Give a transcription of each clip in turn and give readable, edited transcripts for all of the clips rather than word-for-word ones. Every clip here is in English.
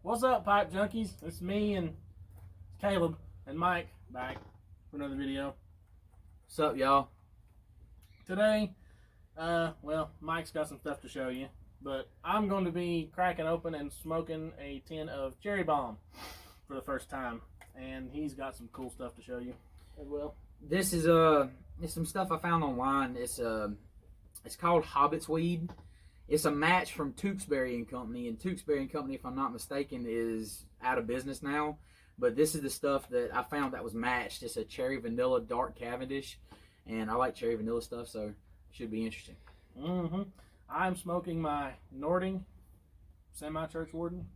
What's up, pipe junkies? It's me and Caleb and Mike back for another video. What's up, y'all? Today, well, Mike's got some stuff to show you, but I'm going to be cracking open and smoking a tin of Cherry Bomb for the first time, and he's got some cool stuff to show you as well. This is it's some stuff I found online. It's called Hobbit's Weed. It's a match from Tewksbury and Company, and Tewksbury and Company, if I'm not mistaken, is out of business now. But this is the stuff that I found that was matched. It's a cherry vanilla dark Cavendish, and I like cherry vanilla stuff, so it should be interesting. I'm smoking my Nording semi-church warden.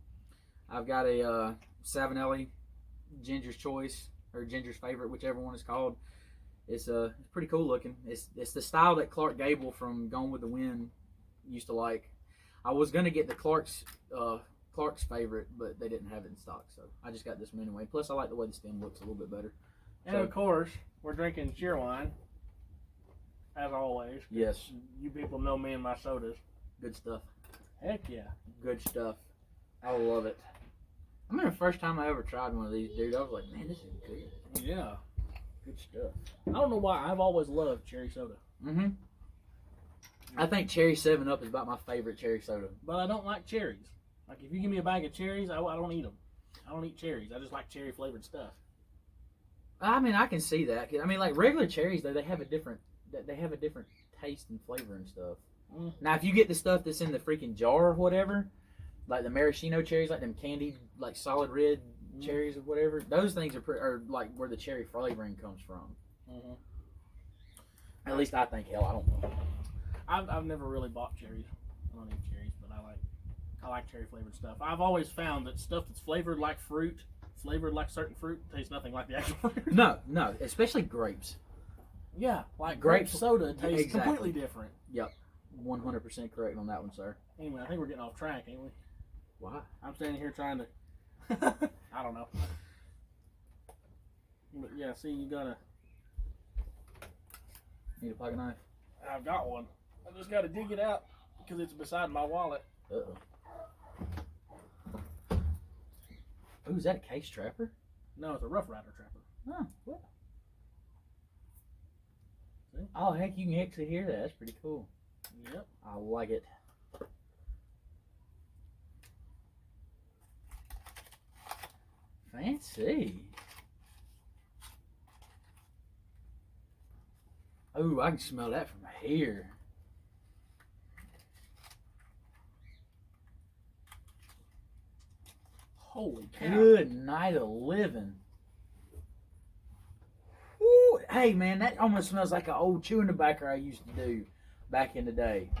I've got a Savinelli Ginger's Choice, or Ginger's Favorite, whichever one it's called. It's pretty cool looking. It's the style that Clark Gable from Gone with the Wind used to like. I was gonna get the Clark's Favorite, but they didn't have it in stock, so I just got this one anyway. Plus, I like the way the stem looks a little bit better. And of course, we're drinking cheer wine, as always. Yes. You people know me and my sodas. Good stuff. Heck yeah. Good stuff. I love it. I remember the first time I ever tried one of these, dude. I was like, man, this is good. Yeah. Good stuff. I don't know why. I've always loved cherry soda. I think cherry 7-Up is about my favorite cherry soda. But I don't like cherries. Like, if you give me a bag of cherries, I don't eat them. I don't eat cherries. I just like cherry flavored stuff. I mean, I can see that. I mean, like regular cherries, though, they have a different taste and flavor and stuff. Now, if you get the stuff that's in the freaking jar or whatever, like the maraschino cherries, like them candied, like solid red cherries or whatever, those things are like where the cherry flavoring comes from. At least I think. Hell, I don't know. I've never really bought cherries. I don't eat cherries, but I like cherry flavored stuff. I've always found that stuff that's flavored like fruit, flavored like certain fruit, tastes nothing like the actual fruit. No, especially grapes. Yeah, like grape soda tastes completely different. Yep, 100% correct on that one, sir. Anyway, I think we're getting off track, ain't we? Why? I'm standing here trying to. I don't know. But yeah, see, you gotta. Need a pocket knife? I've got one. I just gotta dig it out because it's beside my wallet. Uh-oh. Ooh, is that a case trapper? No, it's a Rough Rider trapper. Oh, what? See? Oh, heck, you can actually hear that. That's pretty cool. Yep. I like it. Fancy. Ooh, I can smell that from here. Holy cow. Good night of living. Woo. Hey, man, that almost smells like an old chewing tobacco I used to do back in the day.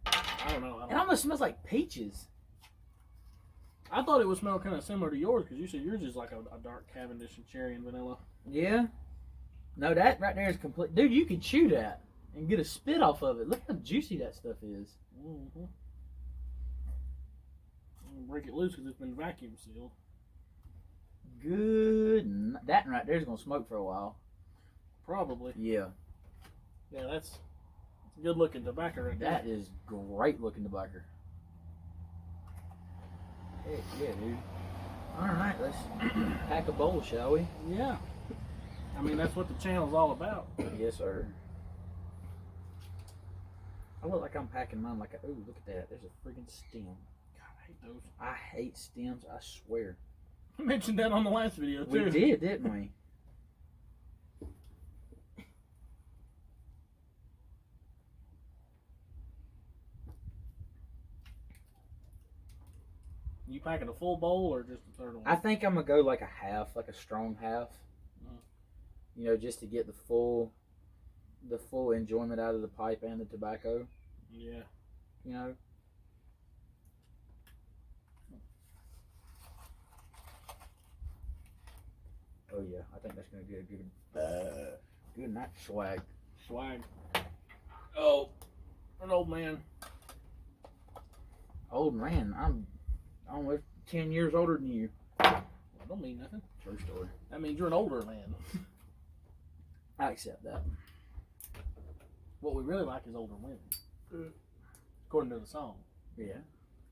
I don't know. It almost smells like peaches. I thought it would smell kind of similar to yours because you said yours is like a dark Cavendish and cherry and vanilla. Yeah. No, that right there is complete. Dude, you can chew that and get a spit off of it. Look how juicy that stuff is. Break it loose because it's been vacuum sealed. Good. That right there is going to smoke for a while. Probably. Yeah. Yeah, that's good looking tobacco right there. That is great looking tobacco. Heck yeah, dude. Alright, let's pack a bowl, shall we? Yeah. I mean, that's what the channel's all about. Yes, sir. I look like I'm packing mine like a... Ooh, look at that. There's a freaking stem. God, I hate those. I hate stems, I swear. I mentioned that on the last video, too. We did, didn't we? You packing a full bowl or just a third one? I think I'm going to go like a half, like a strong half. You know, just to get the full enjoyment out of the pipe and the tobacco. Yeah. You know? Oh yeah, I think that's gonna be a good night swag. Swag. Oh, an old man. Old man, I'm almost 10 years older than you. Well, don't mean nothing. True story. That means you're an older man. I accept that. What we really like is older women. According to the song. Yeah.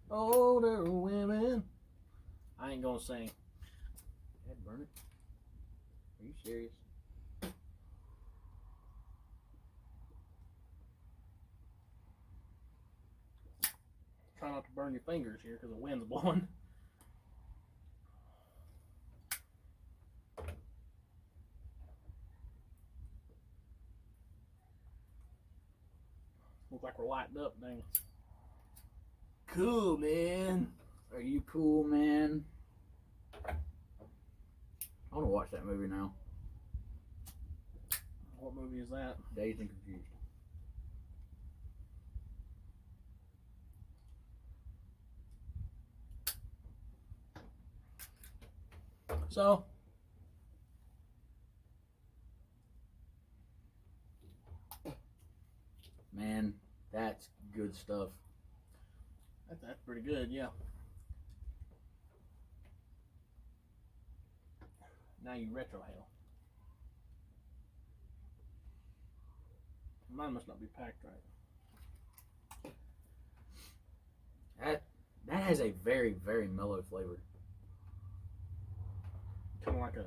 Older women I ain't gonna sing. Dad, burn it. Are you serious? Try not to burn your fingers here because the wind's blowing. Look like we're lighting up, dang. Cool, man. Are you cool, man? I want to watch that movie now. What movie is that? Dazed and Confused. So, Man, that's good stuff. that's pretty good, yeah. Now you retro hell. Mine must not be packed right. That has a very, very mellow flavor. Kind of like a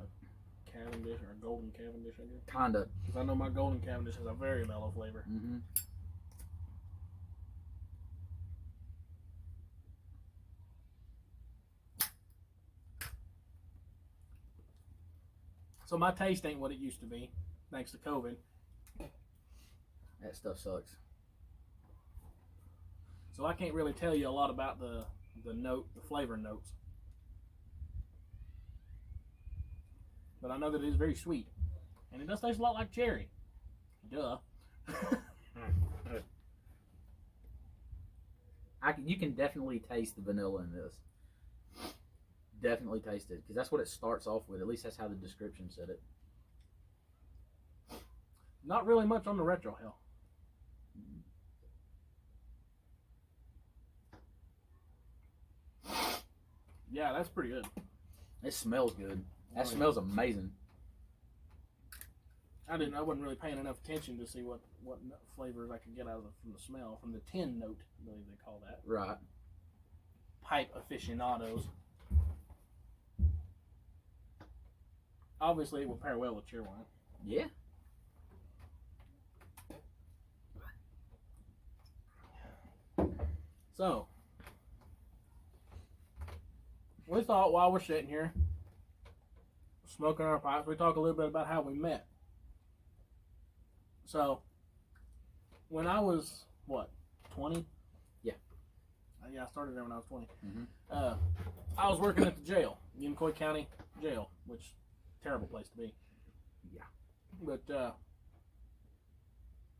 Cavendish or a Golden Cavendish, I guess. Kinda. Because I know my Golden Cavendish has a very mellow flavor. Mm-hmm. So my taste ain't what it used to be, thanks to COVID. That stuff sucks. So I can't really tell you a lot about the flavor notes. But I know that it is very sweet. And it does taste a lot like cherry. Duh. You can definitely taste the vanilla in this. Definitely taste it, because that's what it starts off with. At least that's how the description said it. Not really much on the retro hell. Yeah, that's pretty good. It smells good. That smells amazing. I wasn't really paying enough attention to see what flavors I could get out of from the smell, from the tin note, I believe they call that. Right. Pipe aficionados. Obviously, it will pair well with cheer wine. Yeah. So, we thought while we're sitting here smoking our pipes, we talk a little bit about how we met. So, when I was, 20? Yeah. Yeah, I started there when I was 20. Mm-hmm. I was working at the jail, Unicoi County Jail, which terrible place to be. Yeah. But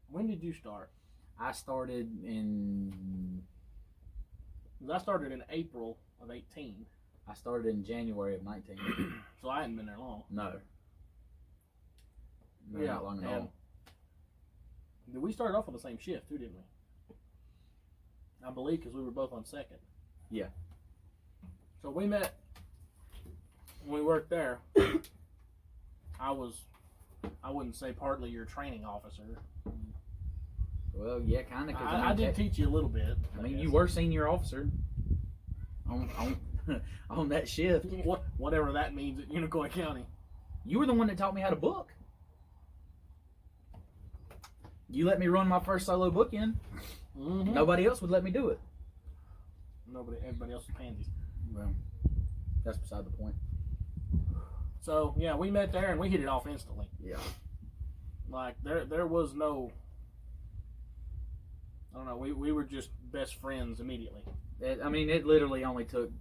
when did you start? I started in April of 18. I started in January of 19. So I hadn't been there long. No. Yeah, not long at all. We started off on the same shift too, didn't we? I believe because we were both on second. Yeah. So we met when we worked there. I wouldn't say partly your training officer. Well, yeah, kind of. I did teach you a little bit. I mean, you were senior officer on on that shift. Whatever that means at Unicoi County. You were the one that taught me how to book. You let me run my first solo book in. Mm-hmm. Nobody else would let me do it. Everybody else was pansies. Well, that's beside the point. So yeah, we met there and we hit it off instantly. Yeah. Like there was no. I don't know. We were just best friends immediately. It literally only took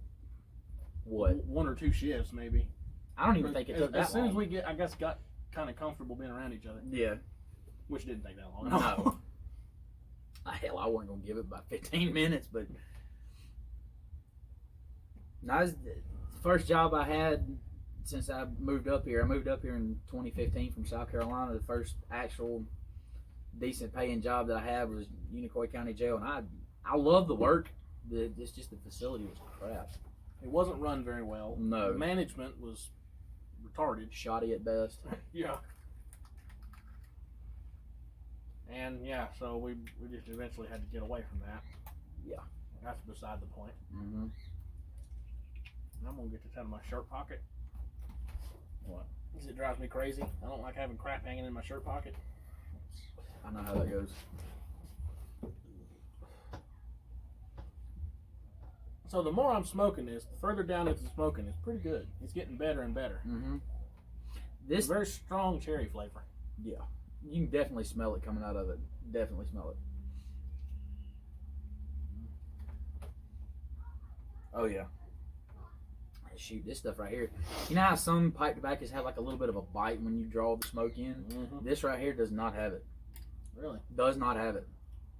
what, 1 or 2 shifts maybe. I don't even think it took that long. As soon as we got kind of comfortable being around each other. Yeah. Which didn't take that long. No. Hell, I wasn't gonna give it about 15 minutes, but that was the first job I had since I moved up here. I moved up here in 2015 from South Carolina. The first actual decent paying job that I had was Unicoi County Jail, and I love the work. It's just the facility was crap. It wasn't run very well. No. The management was retarded. Shoddy at best. Yeah. And yeah, so we just eventually had to get away from that. Yeah. That's beside the point. Mm-hmm. I'm gonna get this out of my shirt pocket. What? Because it drives me crazy. I don't like having crap hanging in my shirt pocket. I know how that goes. So the more I'm smoking this, the further down it's smoking, it's pretty good. It's getting better and better. Mm-hmm. It's a very strong cherry flavor. Yeah, you can definitely smell it coming out of it. Definitely smell it. Oh yeah. Shoot, this stuff right here. You know how some pipe tobaccos have like a little bit of a bite when you draw the smoke in? Mm-hmm. This right here does not have it. Really? Does not have it.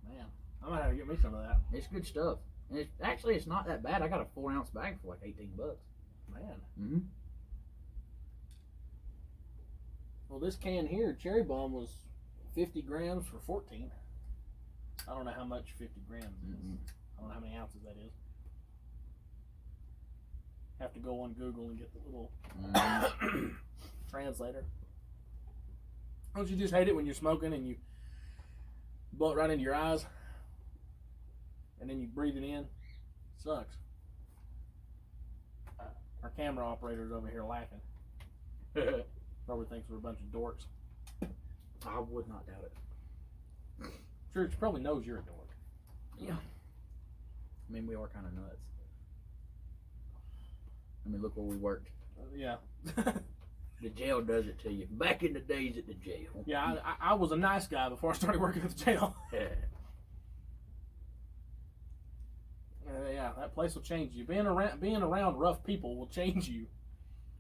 Man, I might have to get me some of that. It's good stuff. And it's not that bad. I got a 4-ounce bag for like $18. Man. Mm-hmm. Well, this can here, Cherry Bomb, was 50 grams for 14. I don't know how much 50 grams is. Mm-hmm. I don't know how many ounces that is. Have to go on Google and get the little translator. Don't you just hate it when you're smoking and you blow it right into your eyes and then you breathe it in? Sucks. Our camera operator's over here laughing. Probably thinks we're a bunch of dorks. I would not doubt it. Sure, she probably knows you're a dork. Yeah. I mean, we are kind of nuts. I mean, look where we worked. Yeah. The jail does it to you. Back in the days at the jail. Yeah, I was a nice guy before I started working at the jail. Yeah, that place will change you. Being around rough people will change you.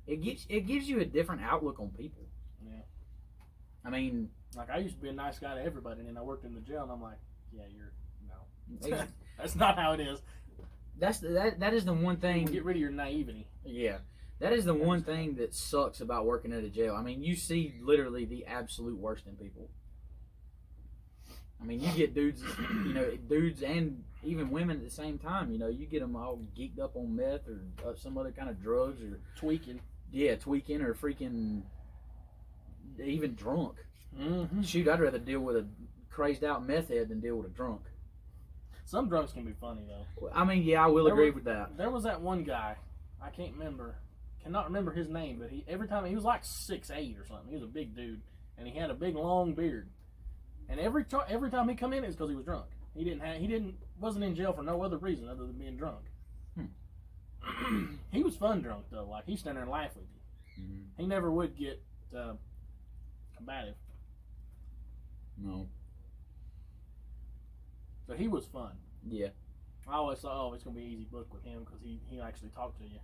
It gives you a different outlook on people. Yeah. I mean, like I used to be a nice guy to everybody, and then I worked in the jail, and I'm like, yeah, no, Ex- that's not how it is. that is the one thing. Get rid of your naivety. Yeah, that is the one thing that sucks about working at a jail. I mean, you see literally the absolute worst in people. I mean, you get dudes and even women at the same time. You know, you get them all geeked up on meth or some other kind of drugs or Tweaking. Yeah, tweaking or freaking even drunk. Mm-hmm. Shoot, I'd rather deal with a crazed out meth head than deal with a drunk. Some drunks can be funny though. I mean, yeah, I will agree with that. There was that one guy, I cannot remember his name, but every time he was like 6'8" or something. He was a big dude, and he had a big long beard. And every time he come in, it's because he was drunk. Wasn't in jail for no other reason other than being drunk. He was fun drunk though. Like he'd stand there and laugh with you. Mm-hmm. He never would get combative. No. So he was fun. Yeah. I always thought, oh, it's gonna be an easy book with him because he actually talked to you.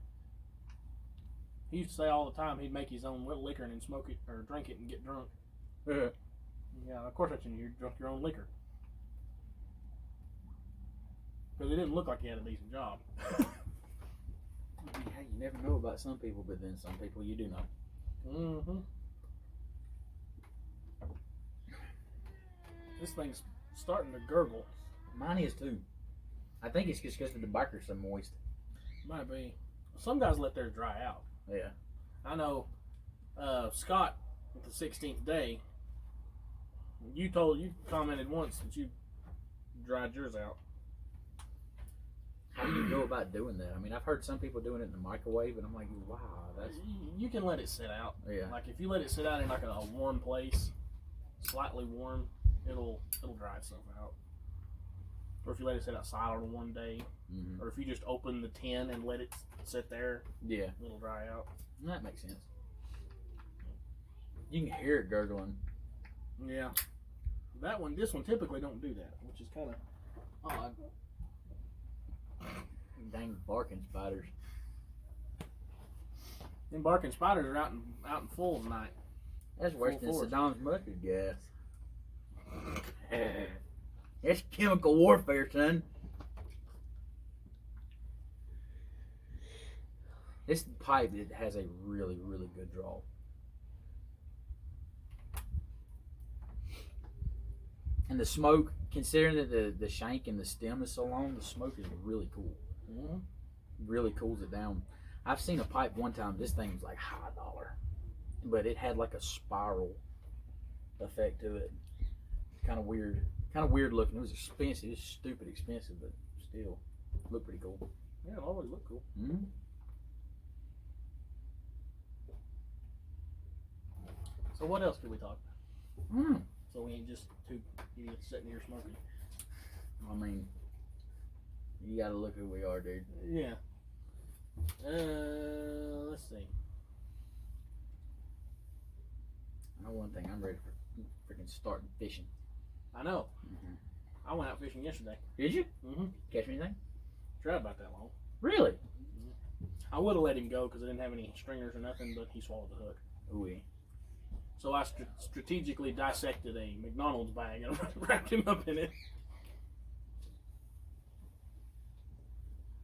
He used to say all the time he'd make his own liquor and then smoke it or drink it and get drunk. Yeah, of course that's when you drunk your own liquor. Because it didn't look like he had a decent job. I mean, hey, you never know about some people, but then some people you do know. Mm-hmm. This thing's starting to gurgle. Mine is too. I think it's just because the tobacco's so moist. Might be. Some guys let theirs dry out. Yeah. I know Scott at the 16th day, you commented once that you dried yours out. How do you go about doing that? I mean, I've heard some people doing it in the microwave, and I'm like, wow, that's... You can let it sit out. Yeah. Like if you let it sit out in like a warm place, slightly warm, it'll dry itself out. Or if you let it sit outside on one day, Mm-hmm. or if you just open the tin and let it sit there, Yeah. it'll dry out. That makes sense. You can hear it gurgling. Yeah. This one typically don't do that, which is kind of odd. Dang barking spiders. Them barking spiders are out in full tonight. That's worse than force. Saddam's mustard gas. That's chemical warfare, son. This pipe, it has a really, really good draw. And the smoke, considering that the shank and the stem is so long, the smoke is really cool. Mm-hmm. Really cools it down. I've seen a pipe one time, this thing was like $1, but it had like a spiral effect to it. Kind of weird looking. It was expensive. It was stupid expensive, but still looked pretty cool. Yeah, it always looked cool. Mm-hmm. So what else could we talk about? Mm. So we ain't just two idiots sitting here smoking. I mean, you gotta look who we are, dude. Yeah. Let's see. I know one thing. I'm ready for freaking starting fishing. I know. Mm-hmm. I went out fishing yesterday. Did you? Mm-hmm. Catch anything? Tried about that long. Really? I would have let him go because I didn't have any stringers or nothing, but he swallowed the hook. Ooh. So I strategically dissected a McDonald's bag and wrapped him up in it.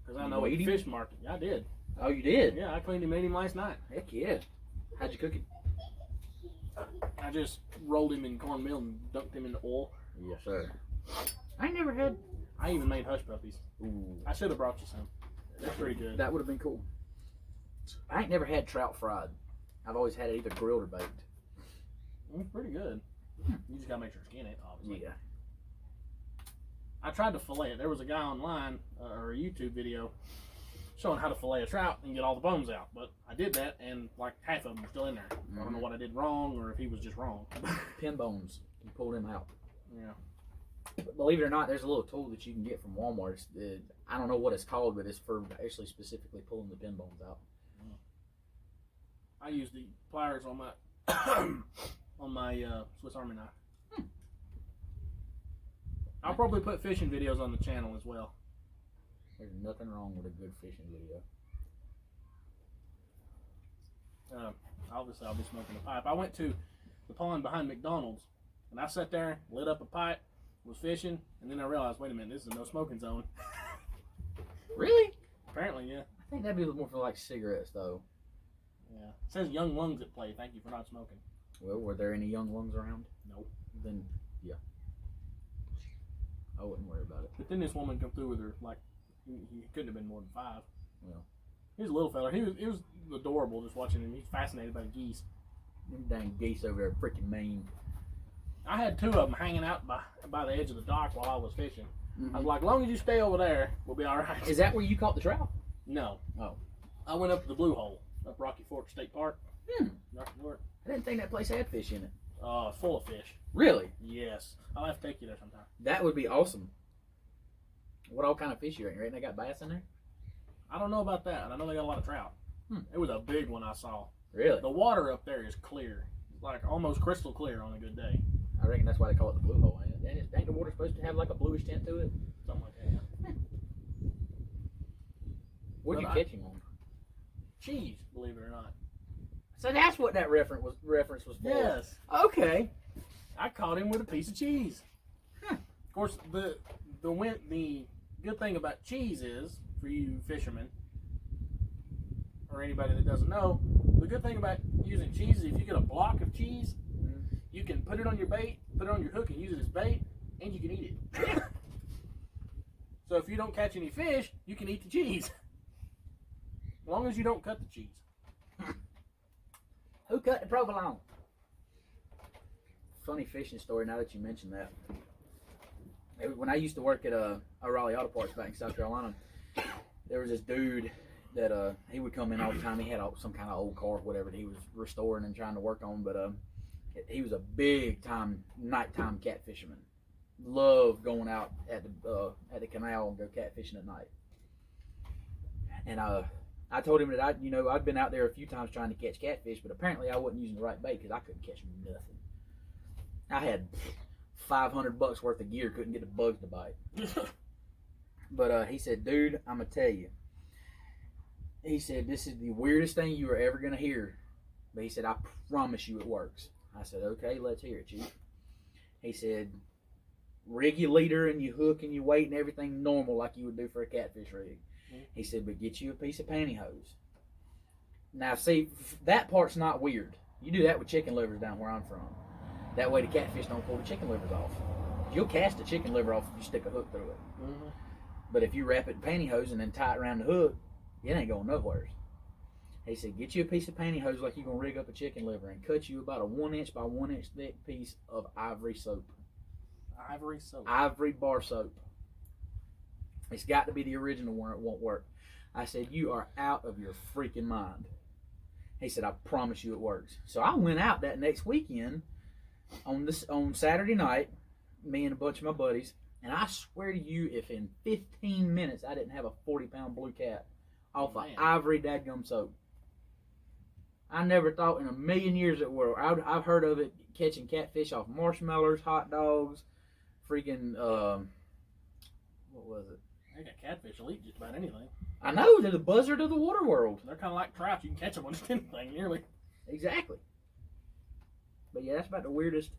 Because I know at the fish market. Yeah, I did. Oh, you did? Yeah, I cleaned him, ate him last night. Heck yeah. How'd you cook it? I just rolled him in cornmeal and dunked him into oil. Yes, sir. I ain't never had. I even made hush puppies. Ooh. I should have brought you some. They're pretty good. That would have been cool. I ain't never had trout fried. I've always had it either grilled or baked. It's pretty good. You just gotta make sure skin it, obviously. Yeah. I tried to fillet it. There was a guy online or a YouTube video showing how to fillet a trout and get all the bones out. But I did that, and like half of them were still in there. I don't know what I did wrong, or if he was just wrong. Pin bones. You pull them out. Yeah. But believe it or not, there's a little tool that you can get from Walmart. I don't know what it's called, but it's for actually specifically pulling the pin bones out. I use the pliers on my on my Swiss Army knife. I'll probably put fishing videos on the channel as well. There's nothing wrong with a good fishing video. Obviously, I'll be smoking a pipe. I went to the pond behind McDonald's, and I sat there, lit up a pipe, was fishing, and then I realized, wait a minute, this is a no smoking zone. Really? Apparently, yeah. I think that'd be more for like cigarettes, though. Yeah. It says young lungs at play. Thank you for not smoking. Well, were there any young lungs around? No. Then, yeah. I wouldn't worry about it. But then this woman come through with her, like, he couldn't have been more than 5. Well. He was a little fella. He was adorable just watching him. He's fascinated by the geese. Them dang geese over there freaking mean. I had 2 of them hanging out by the edge of the dock while I was fishing. Mm-hmm. I was like, as long as you stay over there, we'll be all right. Is that where you caught the trout? No. Oh. I went up to the Blue Hole, up Rocky Fork State Park. Rocky Fork. I didn't think that place had fish in it. Full of fish. Really? Yes. I'll have to take you there sometime. That would be awesome. What all kind of fish you reckon? They got bass in there? I don't know about that. I know they got a lot of trout. It was a big one I saw. Really? The water up there is clear. Like almost crystal clear on a good day. I reckon that's why they call it the Blue Hole. Ain't the water supposed to have like a bluish tint to it? Something like that, yeah. What'd you catch him on? Cheese, believe it or not. So that's what that reference was for. Yes. Okay. I caught him with a piece of cheese. Of course, the good thing about cheese is, for you fishermen, or anybody that doesn't know, the good thing about using cheese is if you get a block of cheese, you can put it on your bait, put it on your hook and use it as bait, and you can eat it. So if you don't catch any fish, you can eat the cheese. As long as you don't cut the cheese. Who cut the provolone? Funny fishing story now that you mentioned that. When I used to work at a Raleigh Auto Parts back in South Carolina, there was this dude that he would come in all the time. He had some kind of old car or whatever that he was restoring and trying to work on, but he was a big time nighttime cat fisherman. Loved going out at the canal and go catfishing at night. And I told him that I'd been out there a few times trying to catch catfish, but apparently I wasn't using the right bait because I couldn't catch nothing. I had $500 worth of gear, couldn't get the bugs to bite. But he said, dude, I'm gonna tell you. He said, this is the weirdest thing you are ever gonna hear. But he said, I promise you it works. I said, okay, let's hear it, Chief. He said, rig your leader and your hook and your weight and everything normal like you would do for a catfish rig. He said, but get you a piece of pantyhose. Now, see, that part's not weird. You do that with chicken livers down where I'm from. That way the catfish don't pull the chicken livers off. You'll cast the chicken liver off if you stick a hook through it. Mm-hmm. But if you wrap it in pantyhose and then tie it around the hook, it ain't going nowhere. He said, get you a piece of pantyhose like you're going to rig up a chicken liver and cut you about a 1 inch by 1 inch thick piece of ivory soap. Ivory soap? Ivory bar soap. It's got to be the original one or it won't work. I said, you are out of your freaking mind. He said, I promise you it works. So I went out that next weekend on Saturday night, me and a bunch of my buddies, and I swear to you, if in 15 minutes I didn't have a 40-pound blue cat off of ivory dadgum soap. I never thought in a million years that I've heard of it catching catfish off marshmallows, hot dogs, freaking, what was it? They got catfish will eat just about anything. I know, they're the buzzard of the water world. They're kind of like trout. You can catch them on just anything, nearly. Exactly. But yeah, that's about the weirdest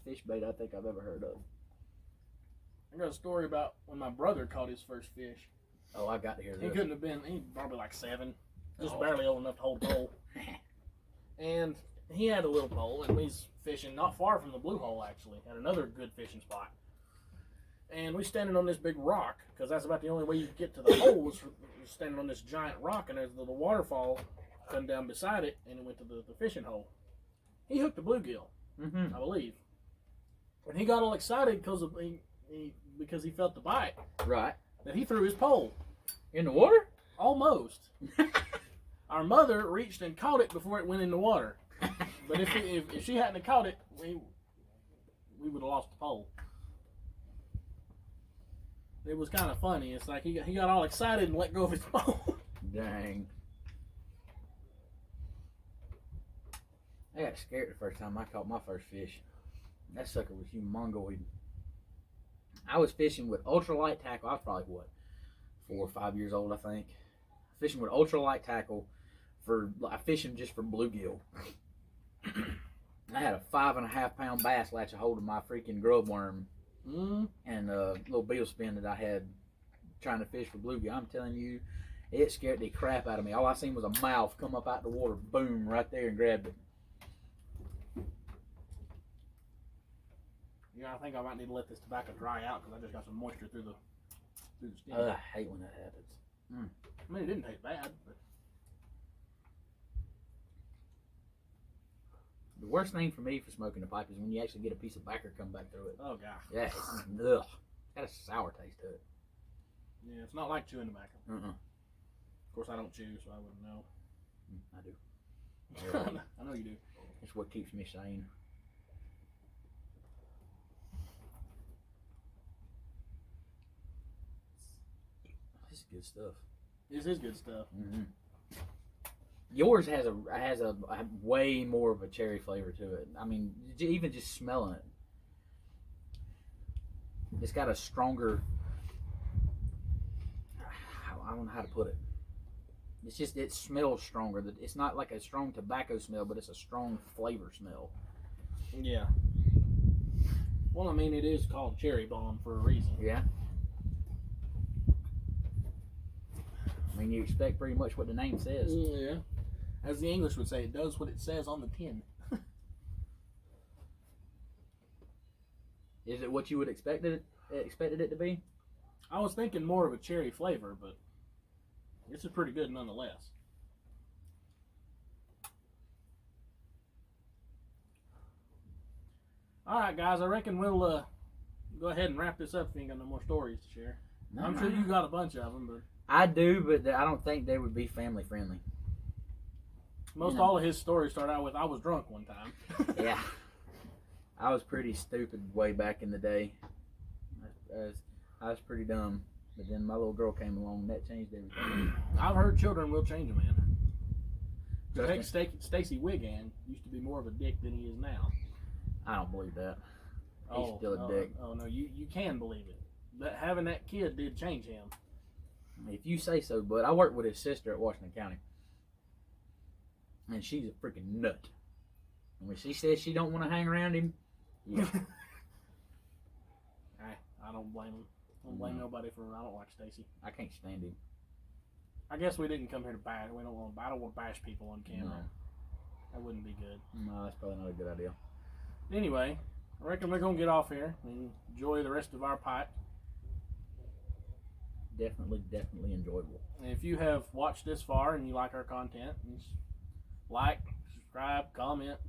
fish bait I think I've ever heard of. I got a story about when my brother caught his first fish. Oh, I got to hear this. He couldn't have been, he probably like 7. Just barely old enough to hold a pole. And he had a little pole, and he's fishing not far from the blue hole, actually, at another good fishing spot. And we standing on this big rock, because that's about the only way you could get to the hole was standing on this giant rock, and there's the waterfall come down beside it, and it went to the fishing hole. He hooked a bluegill, I believe. And he got all excited because he felt the bite. Right. That he threw his pole. In the water? Almost. Our mother reached and caught it before it went in the water. But if she hadn't have caught it, we would have lost the pole. It was kind of funny. It's like he got all excited and let go of his pole. Dang. I got scared the first time I caught my first fish. That sucker was humongoid. I was fishing with ultralight tackle. I was probably, 4 or 5 years old, I think. Fishing with ultralight tackle fishing just for bluegill. I had a 5.5 pound bass latch a hold of my freaking grub worm. And a little beetle spin that I had trying to fish for bluegill. I'm telling you, it scared the crap out of me. All I seen was a mouth come up out the water, boom, right there and grabbed it. Yeah, I think I might need to let this tobacco dry out because I just got some moisture through the skin. I hate when that happens. I mean, it didn't taste bad, but the worst thing for me for smoking a pipe is when you actually get a piece of tobacco come back through it. oh gosh. Yeah, it's got a sour taste to it. Yeah, it's not like chewing tobacco. Of course, I don't chew, so I wouldn't know. I do. I know you do. It's what keeps me sane. This is good stuff. This is good stuff. Yours has a way more of a cherry flavor to it. I mean, even just smelling it, it's got a stronger. I don't know how to put it. It's just it smells stronger. It's not like a strong tobacco smell, but it's a strong flavor smell. Yeah. Well, I mean, it is called Cherry Bomb for a reason. Yeah. I mean, you expect pretty much what the name says. Yeah. As the English would say, it does what it says on the tin. Is it what you would expected it to be? I was thinking more of a cherry flavor, but this is pretty good nonetheless. All right, guys, I reckon we'll go ahead and wrap this up if you ain't got no more stories to share. No, I'm sure you got a bunch of them, but I do, but I don't think they would be family friendly. Most all of his stories start out with, I was drunk one time. Yeah. I was pretty stupid way back in the day. I was pretty dumb. But then my little girl came along and that changed everything. I've heard children will change a man. Heck, Stacy Wiggin used to be more of a dick than he is now. I don't believe that. He's still a dick. Oh, no, you can believe it. But having that kid did change him. If you say so, but I worked with his sister at Washington County. And she's a freaking nut. And when she says she don't want to hang around him, yeah. I don't blame him. I don't blame nobody for I don't like Stacy. I can't stand him. I guess we didn't come here to bash. I don't want to bash people on camera. No. That wouldn't be good. No, that's probably not a good idea. Anyway, I reckon we're going to get off here and enjoy the rest of our pipe. Definitely enjoyable. And if you have watched this far and you like our content, just like, subscribe, comment.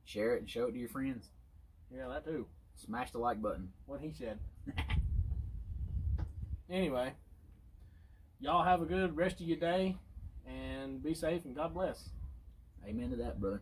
Share it and show it to your friends. Yeah, that too. Smash the like button. What he said. Anyway, y'all have a good rest of your day. and be safe and God bless. Amen to that, brother.